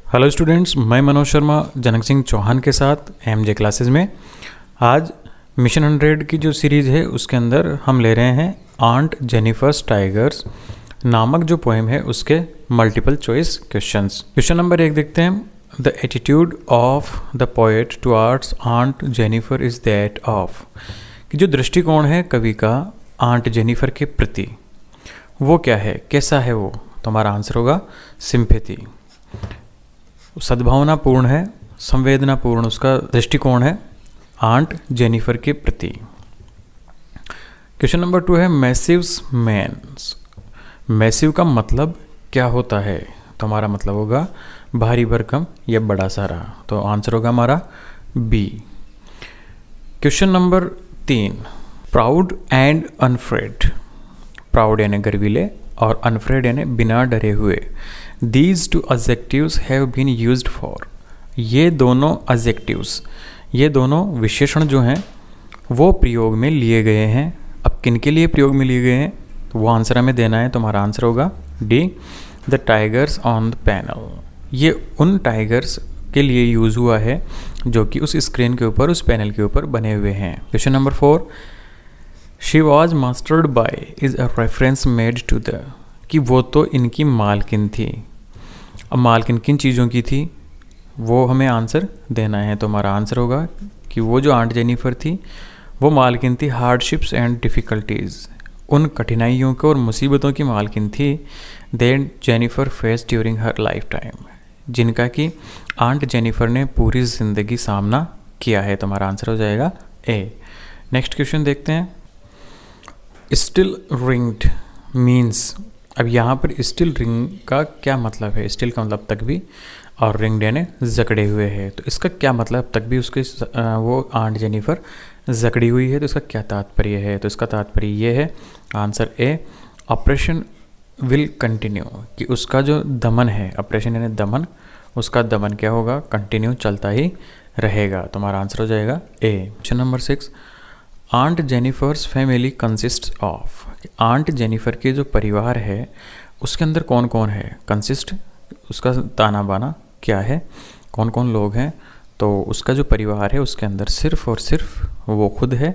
Hello students, मैं मनोज शर्मा जनक सिंह चौहान के साथ एमजे क्लासेस में आज मिशन 100 की जो सीरीज़ है उसके अंदर हम ले रहे हैं आंट जेनिफर्स टाइगर्स नामक जो पोएम है उसके multiple choice questions. Question number 1 देखते हैं। The attitude of the poet towards aunt Jennifer is that of, कि जो दृष्टिकोण है कवि का आंट जेनिफर के प्रति वो क्या है, कैसा है वो। तो हमारा आंसर होगा सिंपैथी। सद्भावनापूर्ण है, संवेदनापूर्ण उसका दृष्टिकोण है आंट जेनिफर के प्रति। क्वेश्चन नंबर 2 है मैसिव्स मैन्स। मैसिव का मतलब क्या होता है, तो हमारा मतलब होगा भारी भरकम या बड़ा सारा। तो आंसर होगा हमारा B. Question number 3 proud and unafraid. Proud यानी गर्वीले और अनफ्रेड यानी बिना डरे हुए। These two adjectives have been used for, ये दोनों adjectives, ये दोनों विशेषण जो हैं वो प्रयोग में लिए गए हैं। अब किन के लिए प्रयोग में लिए गए हैं तो वो आंसर हमें देना है। तो हमारा आंसर होगा D, the tigers on the panel. ये उन टाइगर्स के लिए यूज़ हुआ है जो कि उस स्क्रीन के ऊपर, उस पैनल के ऊपर बने हुए हैं। Question number 4 she was mastered by is a reference made to the, कि वो तो इनकी मालकिन थी। अब मालकिन किन चीज़ों की थी वो हमें आंसर देना है। तो हमारा आंसर होगा कि वो जो आंट जेनिफर थी वो मालकिन थी हार्डशिप्स एंड डिफ़िकल्टीज़, उन कठिनाइयों को और मुसीबतों की मालकिन थी that Jennifer face during her life time, जिनका कि आंट जेनिफर ने पूरी ज़िंदगी सामना किया है। तो हमारा आंसर हो जाएगा ए। नेक्स्ट क्वेश्चन देखते हैं। स्टिल रिंग्ड मीन्स, अब यहाँ पर स्टिल रिंग का क्या मतलब है। स्टिल का मतलब तक भी और रिंग यानी जकड़े हुए है। तो इसका क्या मतलब, तक भी उसके वो आंट जेनिफर जकड़ी हुई है। तो इसका क्या तात्पर्य है, तो इसका तात्पर्य ये है answer A, operation will continue, कि उसका जो दमन है, ऑपरेशन यानी दमन, उसका दमन क्या होगा, कंटिन्यू चलता ही रहेगा। तो हमारा आंसर हो जाएगा A. Question number 6 aunt Jennifer's family consist of, aunt Jennifer के जो परिवार है उसके अंदर कौन कौन है। कंसिस्ट उसका ताना बाना क्या है, कौन कौन लोग हैं। तो उसका जो परिवार है उसके अंदर सिर्फ और सिर्फ वो खुद है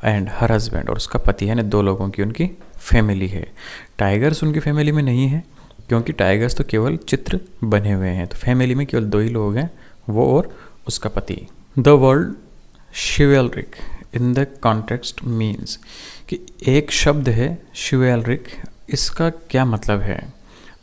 एंड हर हस्बैंड, और उसका पति है, यानी 2 लोगों की उनकी फैमिली है। टाइगर्स उनकी फैमिली में नहीं है क्योंकि टाइगर्स तो केवल चित्र बने हुए हैं। तो फैमिली में केवल 2 ही लोग हैं, वो और उसका पति। The world chivalric in the context means, कि एक शब्द है शिवेलरिक, इसका क्या मतलब है।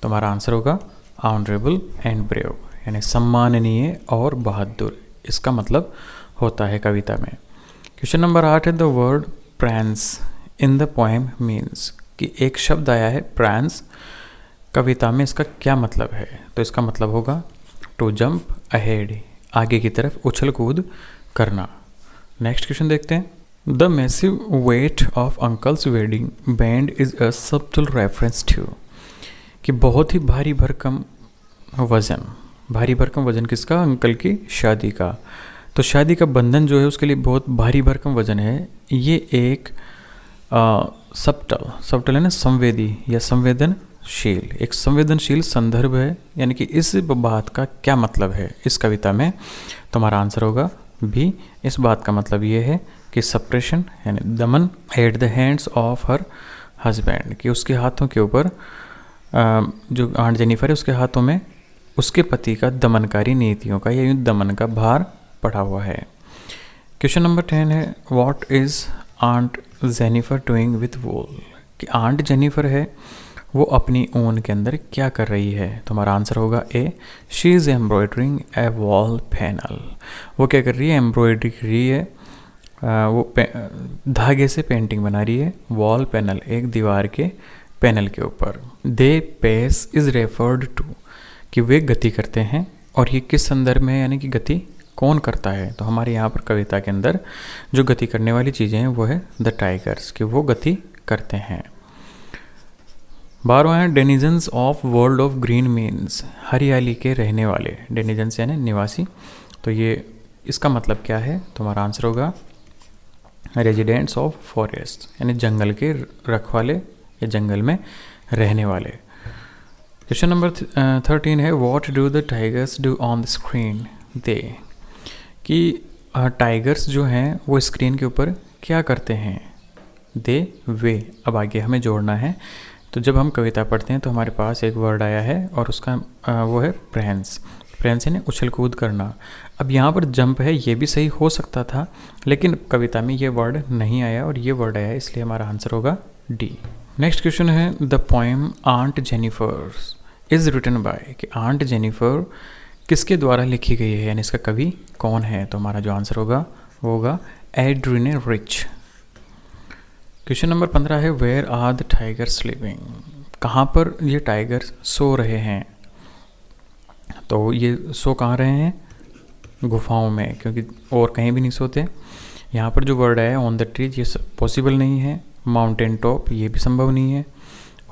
तो हमारा आंसर होगा ऑनरेबल एंड ब्रेव, यानी सम्माननीय और बहादुर, इसका मतलब होता है कविता में। क्वेश्चन नंबर 8 है the word prance in the poem means, कि एक शब्द आया है प्रैंस कविता में, इसका क्या मतलब है। तो इसका मतलब होगा टू जंप अहेड, आगे की तरफ उछल कूद करना। नेक्स्ट क्वेश्चन देखते हैं। The massive weight of uncle's wedding band is a subtle reference to, कि बहुत ही भारी भरकम वज़न, भारी भरकम वज़न किसका, अंकल की शादी का। तो शादी का बंधन जो है उसके लिए बहुत भारी भरकम वज़न है। ये एक सबटल है ना, संवेदी या संवेदनशील, एक संवेदनशील संदर्भ है, यानी कि इस बात का क्या मतलब है इस कविता में। तो हमारा आंसर होगा भी, इस बात का मतलब ये है कि सप्रेशन यानी दमन at the hands of her husband, कि उसके हाथों के ऊपर, जो आंट जेनिफर है उसके हाथों में उसके पति का दमनकारी नीतियों का या दमन का भार पड़ा हुआ है। क्वेश्चन नंबर 10 है what is aunt Jennifer doing with wool, कि आंट जेनिफर है वो अपनी ऊन के अंदर क्या कर रही है। तो हमारा आंसर होगा ए, she is embroidering a wall panel, वो क्या कर रही है, एम्ब्रॉयडरी कर रही है, वो धागे से पेंटिंग बना रही है वॉल पैनल, एक दीवार के पैनल के ऊपर। The pace is referred to, कि वे गति करते हैं, और ये किस संदर्भ में है, यानी कि गति कौन करता है। तो हमारे यहाँ पर कविता के अंदर जो गति करने वाली चीज़ें हैं वो है द टाइगर्स, कि वो गति करते हैं। 12वां है denizens of world of green means, हरियाली के रहने वाले, डेनिजन्स यानी निवासी। तो ये इसका मतलब क्या है, तो हमारा आंसर होगा रेजिडेंट्स ऑफ फॉरेस्ट, यानी जंगल के रखवाले या जंगल में रहने वाले। क्वेश्चन नंबर 13 है what do the tigers do on the screen. They कि टाइगर्स जो हैं वो स्क्रीन के ऊपर क्या करते हैं। दे वे। अब आगे हमें जोड़ना है। तो जब हम कविता पढ़ते हैं तो हमारे पास एक वर्ड आया है और उसका वो है प्रेंस। प्रेंस यानी उछल कूद करना। अब यहाँ पर जंप है, ये भी सही हो सकता था, लेकिन कविता में ये वर्ड नहीं आया और ये वर्ड आया, इसलिए हमारा आंसर होगा डी। नेक्स्ट क्वेश्चन है the poem aunt Jennifer is written by. कि आंट जेनिफर किसके द्वारा लिखी गई है, यानी इसका कवि कौन है। तो हमारा जो आंसर होगा वो होगा एड्रीने रिच। क्वेश्चन नंबर 15 है where are the tigers living. कहाँ पर ये टाइगर्स सो रहे हैं। तो ये सो कहाँ रहे हैं, गुफाओं में, क्योंकि और कहीं भी नहीं सोते। यहाँ पर जो वर्ड है ऑन द ट्रीज ये पॉसिबल नहीं है। माउंटेन टॉप ये भी संभव नहीं है।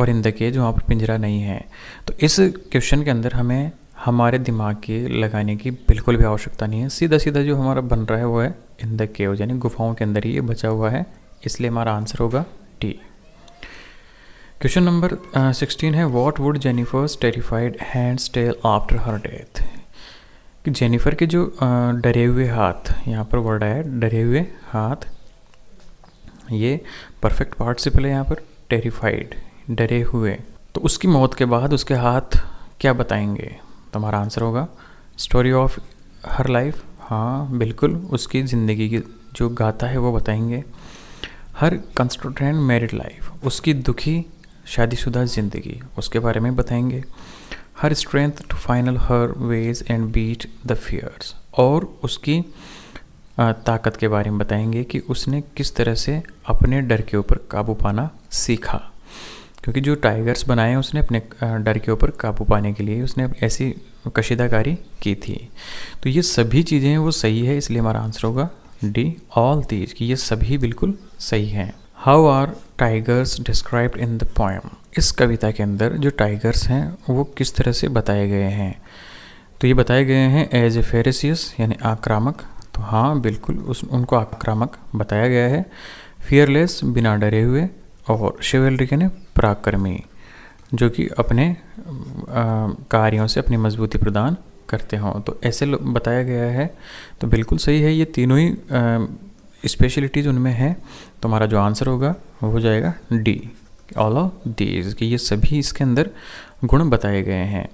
और इन द केज वहाँ पर पिंजरा नहीं है। तो इस क्वेश्चन के अंदर हमें हमारे दिमाग के लगाने की बिल्कुल भी आवश्यकता नहीं है। सीधा सीधा जो हमारा बन रहा है वो है इन द केव, यानी गुफाओं के अंदर ही ये बचा हुआ है, इसलिए हमारा आंसर होगा डी। क्वेश्चन नंबर 16 है what would Jennifer's terrified hands tell after her death. कि जेनिफर के जो डरे हुए हाथ, यहाँ पर वर्ड आया डरे हुए हाथ, ये परफेक्ट पार्टिसिपल है यहाँ पर। टेरिफाइड डरे हुए, तो उसकी मौत के बाद उसके हाथ क्या बताएंगे। तो हमारा आंसर होगा स्टोरी ऑफ हर लाइफ। हाँ बिल्कुल, उसकी ज़िंदगी की जो गाथा है वो बताएंगे। हर कंस्ट्रेंट मैरिड लाइफ, उसकी दुखी शादीशुदा ज़िंदगी, उसके बारे में बताएंगे। Her strength to final her wage and beat the fears, और उसकी ताकत के बारे में बताएंगे कि उसने किस तरह से अपने डर के ऊपर काबू पाना सीखा। क्योंकि जो टाइगर्स बनाए उसने अपने डर के ऊपर काबू पाने के लिए उसने ऐसी कशीदाकारी की थी। तो ये सभी चीज़ें वो सही है, इसलिए हमारा आंसर होगा डी ऑल दीज, कि ये सभी बिल्कुल सही हैं। How are tigers described in the poem. इस कविता के अंदर जो टाइगर्स हैं वो किस तरह से बताए गए हैं। तो ये बताए गए हैं एज ए फेरेसियस, यानी आक्रामक। तो हाँ बिल्कुल उनको आक्रामक बताया गया है। फियरलेस बिना डरे हुए, और शिवलरिक यानी पराक्रमी, जो कि अपने कार्यों से अपनी मजबूती प्रदान करते हों। तो ऐसे बताया गया है। तो बिल्कुल सही है, ये तीनों ही स्पेशलिटीज़ उनमें है। तो हमारा जो आंसर होगा वो हो जाएगा डी ऑल ऑफ दीज, कि ये सभी इसके अंदर गुण बताए गए हैं।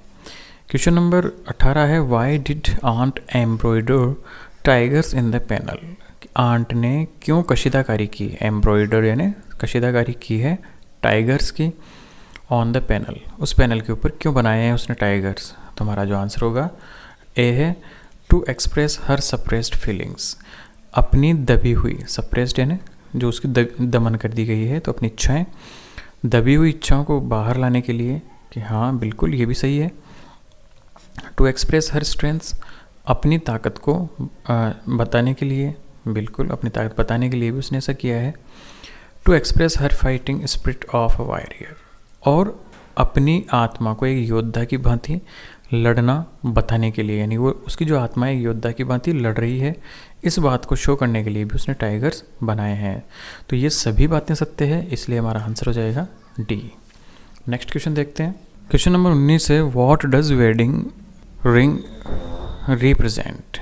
क्वेश्चन नंबर 18 है why did aunt embroider tigers in the panel. Aunt ने क्यों कशीदाकारी की, एम्ब्रॉयडर यानी कशीदाकारी की है टाइगर्स की ऑन द पैनल, उस पैनल के ऊपर क्यों बनाए हैं उसने टाइगर्स। तो हमारा जो आंसर होगा ए है to express her suppressed feelings. अपनी दबी हुई, सप्रेस्ड यानी जो उसकी दमन कर दी गई है, तो अपनी इच्छाएं, दबी हुई इच्छाओं को बाहर लाने के लिए। कि हाँ बिल्कुल ये भी सही है। टू एक्सप्रेस हर स्ट्रेंथ्स, अपनी ताकत को बताने के लिए, बिल्कुल अपनी ताकत बताने के लिए भी उसने ऐसा किया है। To express her fighting spirit of a warrior, और अपनी आत्मा को एक योद्धा की भांति लड़ना बताने के लिए, यानी वो उसकी जो आत्मा एक योद्धा की भांति लड़ रही है, इस बात को शो करने के लिए भी उसने टाइगर्स बनाए हैं। तो ये सभी बातें सत्य है, इसलिए हमारा आंसर हो जाएगा डी। नेक्स्ट क्वेश्चन देखते हैं। क्वेश्चन नंबर 19 है what does wedding ring represent.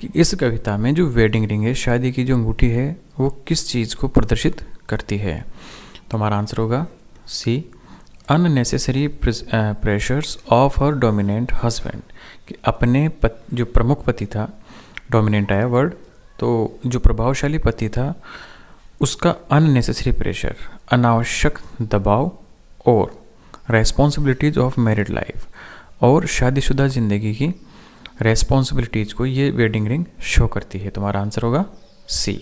कि इस कविता में जो वेडिंग रिंग है, शादी की जो अंगूठी है, वो किस चीज़ को प्रदर्शित करती है। तो हमारा आंसर होगा C unnecessary pressures of her dominant husband. कि अपने जो प्रमुख पति था, डोमिनेंट आया वर्ड, तो जो प्रभावशाली पति था उसका अननेसेसरी प्रेशर, अनावश्यक दबाव, और रेस्पॉन्सिबिलिटीज़ ऑफ मैरिड लाइफ, और शादीशुदा ज़िंदगी की रेस्पॉन्सिबिलिटीज़ को ये वेडिंग रिंग शो करती है। तुम्हारा आंसर होगा सी।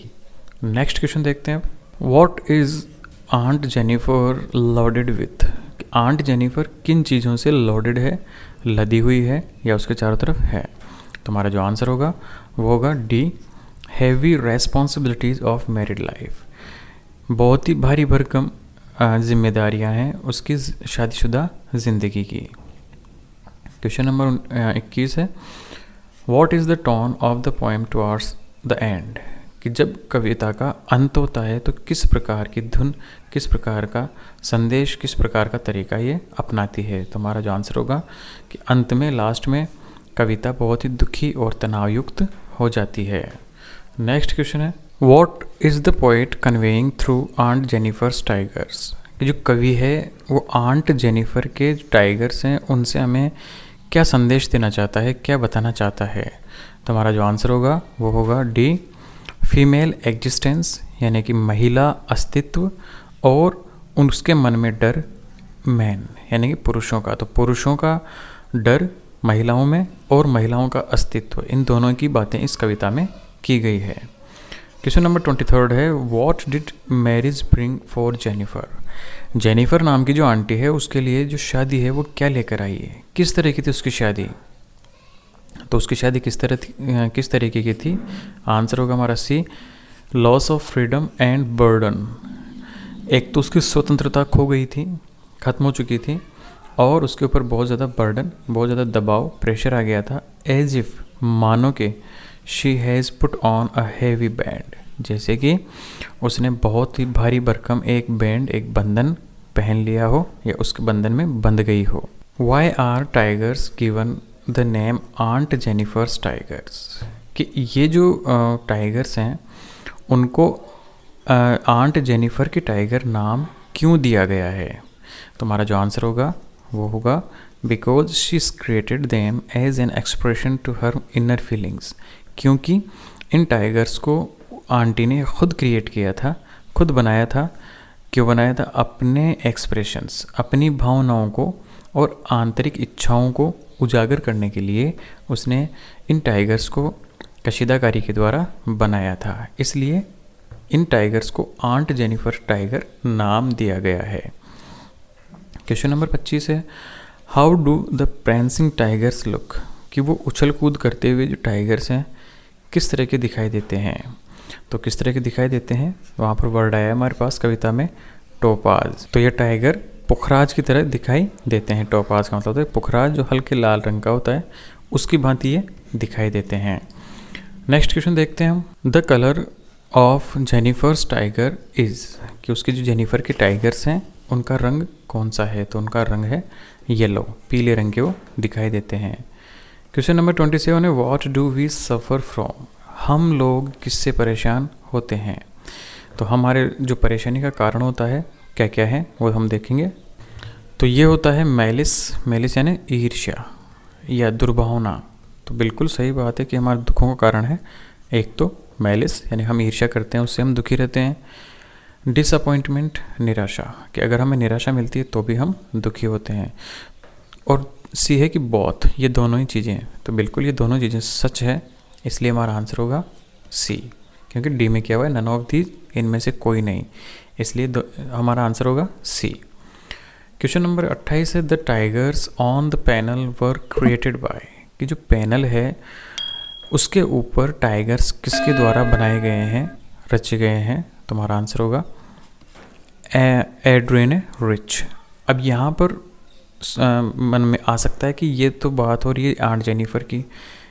नेक्स्ट क्वेश्चन देखते हैं। What is aunt Jennifer loaded with. Aunt Jennifer किन चीज़ों से लोडेड है, लदी हुई है, या उसके चारों तरफ है। तुम्हारा जो आंसर होगा वो होगा D heavy responsibilities of married life. बहुत ही भारी भरकम जिम्मेदारियां हैं उसकी शादीशुदा ज़िंदगी की। क्वेश्चन नंबर 21 है what is the tone of the poem towards the end. कि जब कविता का अंत होता है तो किस प्रकार की धुन, किस प्रकार का संदेश, किस प्रकार का तरीका ये अपनाती है। तो हमारा जो आंसर होगा कि अंत में, लास्ट में कविता बहुत ही दुखी और तनावयुक्त हो जाती है। नेक्स्ट क्वेश्चन है, what is the poet conveying through aunt Jennifer's tigers. जो कवि है वो आंट जेनिफर के टाइगर्स हैं उनसे हमें क्या संदेश देना चाहता है, क्या बताना चाहता है। तो हमारा जो आंसर होगा वो होगा डी, फीमेल एग्जिस्टेंस, यानी कि महिला अस्तित्व, और उसके मन में डर, मैन यानी कि पुरुषों का। तो पुरुषों का डर महिलाओं में और महिलाओं का अस्तित्व, इन दोनों की बातें इस कविता में की गई है। क्वेश्चन नंबर 23 है, what did marriage bring for Jennifer. Jennifer नाम की जो आंटी है उसके लिए जो शादी है वो क्या लेकर आई है, किस तरह की थी उसकी शादी। तो उसकी शादी किस तरीके की थी। आंसर होगा हमारा C, loss of freedom and burden. एक तो उसकी स्वतंत्रता खो गई थी, खत्म हो चुकी थी, और उसके ऊपर बहुत ज़्यादा बर्डन, बहुत ज़्यादा दबाव, प्रेशर आ गया था। एज इफ़, मानो के, she has put on a heavy band, जैसे कि उसने बहुत ही भारी भरकम एक बैंड, एक बंधन पहन लिया हो या उसके बंधन में बंध गई हो। Why are tigers given the name aunt Jennifer's tigers, कि ये जो टाइगर्स हैं उनको आंट जेनिफर के टाइगर नाम क्यों दिया गया है। तो हमारा जो आंसर होगा वो होगा because she created them as an expression to her inner feelings, क्योंकि इन टाइगर्स को आंटी ने खुद क्रिएट किया था, खुद बनाया था। क्यों बनाया था, अपने एक्सप्रेशंस, अपनी भावनाओं को और आंतरिक इच्छाओं को उजागर करने के लिए उसने इन टाइगर्स को कशीदाकारी के द्वारा बनाया था। इसलिए इन टाइगर्स को आंट जेनिफर टाइगर नाम दिया गया है। क्वेश्चन नंबर 25 है, how do the prancing tigers look, कि वो उछल कूद करते हुए जो टाइगर्स हैं किस तरह के दिखाई देते हैं। तो किस तरह के दिखाई देते हैं, वहाँ पर वर्ड आया हमारे पास कविता में टोपाज। तो ये टाइगर पुखराज की तरह दिखाई देते हैं। टोपाज का मतलब होता है पुखराज, जो हल्के लाल रंग का होता है, उसकी भांति ये दिखाई देते हैं। नेक्स्ट क्वेश्चन देखते हैं हम, the colour of Jennifer's tiger is, कि उसके जो जेनिफर के टाइगर्स हैं उनका रंग कौन सा है। तो उनका रंग है येलो, पीले रंग के वो दिखाई देते हैं। क्वेश्चन नंबर 27 है, what do we suffer from, हम लोग किससे परेशान होते हैं। तो हमारे जो परेशानी का कारण होता है क्या क्या है वो हम देखेंगे। तो ये होता है मैलिस, मैलिस यानी ईर्ष्या या दुर्भावना। तो बिल्कुल सही बात है कि हमारे दुखों का कारण है एक तो मैलिस, यानी हम ईर्ष्या करते हैं, उससे हम दुखी रहते हैं। डिसअपॉइंटमेंट, निराशा, कि अगर हमें निराशा मिलती है तो भी हम दुखी होते हैं। और सी है कि बोथ, ये दोनों ही चीज़ें हैं। तो बिल्कुल ये दोनों चीज़ें सच है, इसलिए हमारा आंसर होगा सी, क्योंकि डी में क्या हुआ है, नन ऑफ दी, इनमें से कोई नहीं, इसलिए हमारा आंसर होगा सी। क्वेश्चन नंबर 28 है, the tigers on the panel were created by, कि जो पैनल है उसके ऊपर टाइगर्स किसके द्वारा बनाए गए हैं, रचे गए हैं। तो हमारा आंसर होगा एड्रियन रिच। अब यहाँ पर मन में आ सकता है कि ये तो बात हो रही है आंट जेनिफर की,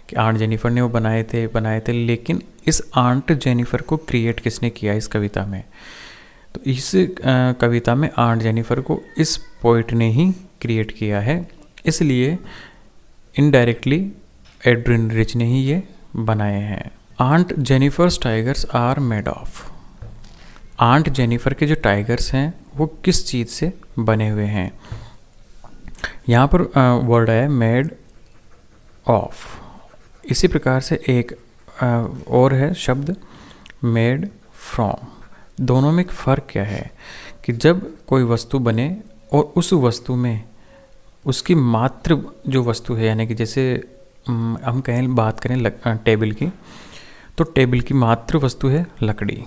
कि आंट जेनिफर ने वो बनाए थे, लेकिन इस आंट जेनिफर को क्रिएट किसने किया इस कविता में। तो इस कविता में आंट जेनिफर को इस पोइट ने ही क्रिएट किया है, इसलिए इनडायरेक्टली एड्रियन रिच ने ही ये बनाए हैं। Aunt Jennifer's tigers are made of, aunt Jennifer के जो टाइगर्स हैं वो किस चीज़ से बने हुए हैं। यहाँ पर वर्ड है मेड ऑफ, इसी प्रकार से एक और है शब्द मेड फ्रॉम। दोनों में एक फ़र्क क्या है कि जब कोई वस्तु बने और उस वस्तु में उसकी मात्र जो वस्तु है, यानी कि जैसे हम बात करें टेबल की, तो टेबल की मात्र वस्तु है लकड़ी,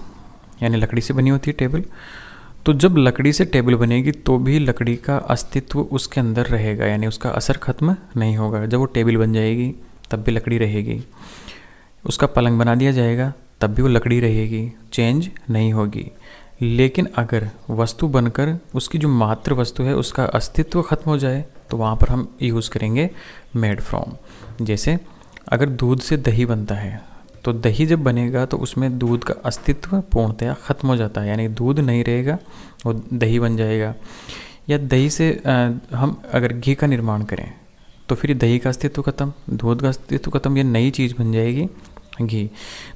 यानी लकड़ी से बनी होती है टेबल। तो जब लकड़ी से टेबल बनेगी तो भी लकड़ी का अस्तित्व उसके अंदर रहेगा, यानी उसका असर खत्म नहीं होगा। जब वो टेबल बन जाएगी तब भी लकड़ी रहेगी, उसका पलंग बना दिया जाएगा तब भी वो लकड़ी रहेगी, चेंज नहीं होगी। लेकिन अगर वस्तु बनकर उसकी जो मात्र वस्तु है उसका अस्तित्व खत्म हो जाए तो वहाँ पर हम यूज़ करेंगे मेड फ्रॉम। जैसे अगर दूध से दही बनता है तो दही जब बनेगा तो उसमें दूध का अस्तित्व पूर्णतया ख़त्म हो जाता है, यानी दूध नहीं रहेगा, वो दही बन जाएगा। या दही से हम अगर घी का निर्माण करें तो फिर दही का अस्तित्व खत्म, दूध का अस्तित्व खत्म, ये नई चीज़ बन जाएगी घी।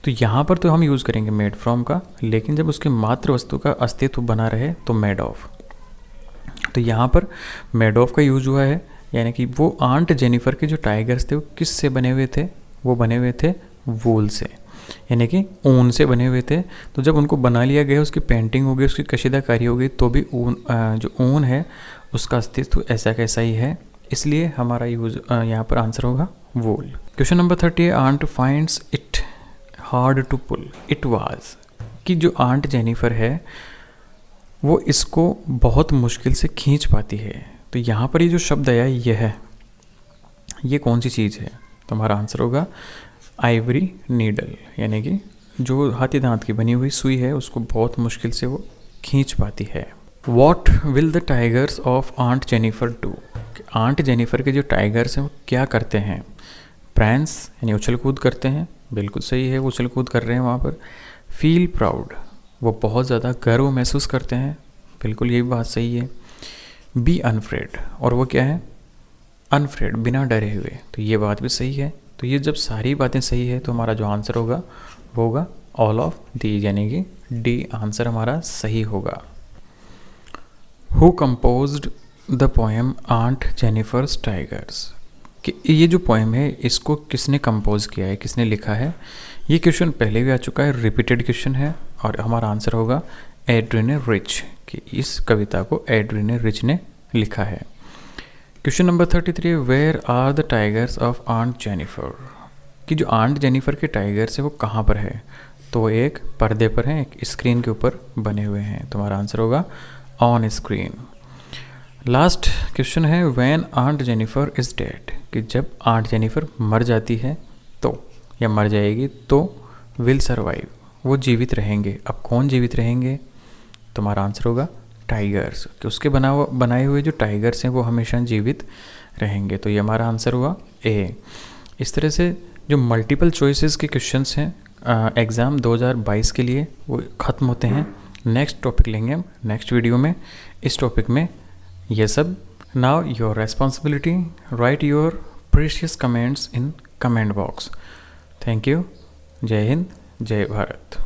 तो यहाँ पर तो हम यूज़ करेंगे मेड फ्रॉम का, लेकिन जब उसके मात्र वस्तु का अस्तित्व बना रहे तो मेड ऑफ। तो यहाँ पर मेड ऑफ का यूज हुआ है, यानी कि वो आंट जेनिफर के जो टाइगर्स थे वो किस से बने हुए थे, वो बने हुए थे वूल से, यानी कि ऊन से बने हुए थे। तो जब उनको बना लिया गया, उसकी पेंटिंग हो गई, उसकी कशीदाकारी हो गई, तो भी ऊन जो ऊन है उसका अस्तित्व ऐसा कैसा ही है, इसलिए हमारा यूज यहाँ पर आंसर होगा wool. Question number 30, aunt finds it hard to pull it was, कि जो आंट जेनिफर है वो इसको बहुत मुश्किल से खींच पाती है। तो यहाँ पर ये जो शब्द आया यह है, ये कौन सी चीज़ है, तो हमारा आंसर होगा आइवरी नीडल, यानी कि जो हाथी दांत की बनी हुई सुई है उसको बहुत मुश्किल से वो खींच पाती है। What will the tigers of aunt Jennifer do, aunt Jennifer के जो टाइगर्स हैं वो क्या करते हैं, प्रैंस यानी उछल कूद करते हैं, बिल्कुल सही है, वो उछल कूद कर रहे हैं वहाँ पर। फील प्राउड, वो बहुत ज़्यादा गर्व महसूस करते हैं, बिल्कुल यही बात सही है। बी अनफ्रेड, और वो क्या है, अनफ्रेड, बिना डरे हुए, तो ये बात भी सही है। तो ये जब सारी बातें सही है तो हमारा जो आंसर होगा वो होगा ऑल ऑफ दीज, यानी कि डी आंसर हमारा सही होगा। Who composed the poem aunt Jennifer's tigers, कि ये जो पोएम है इसको किसने कंपोज किया है, किसने लिखा है। ये क्वेश्चन पहले भी आ चुका है, रिपीटेड क्वेश्चन है, और हमारा आंसर होगा एड्रिन रिच, कि इस कविता को एड्रिन रिच ने लिखा है। Question number 33, where are the tigers of aunt Jennifer, कि जो आंट जेनिफर के टाइगर्स है वो कहाँ पर है, तो वो एक पर्दे पर हैं, एक स्क्रीन के ऊपर बने हुए हैं, तो हमारा आंसर होगा ऑन स्क्रीन। लास्ट क्वेश्चन है when aunt Jennifer is dead, कि जब आंट जेनिफर मर जाती है तो, या मर जाएगी तो, विल सर्वाइव, वो जीवित रहेंगे। अब कौन जीवित रहेंगे, तो हमारा आंसर होगा टाइगर्स, कि उसके बनाए हुए जो टाइगर्स हैं वो हमेशा जीवित रहेंगे, तो ये हमारा आंसर हुआ ए। इस तरह से जो मल्टीपल चॉइसेस के क्वेश्चंस हैं एग्ज़ाम 2022 के लिए वो ख़त्म होते हैं। नेक्स्ट टॉपिक लेंगे हम नेक्स्ट वीडियो में, इस टॉपिक में ये सब। Now your responsibility, right your precious comments in comment box. Thank you. जय हिंद, जय भारत।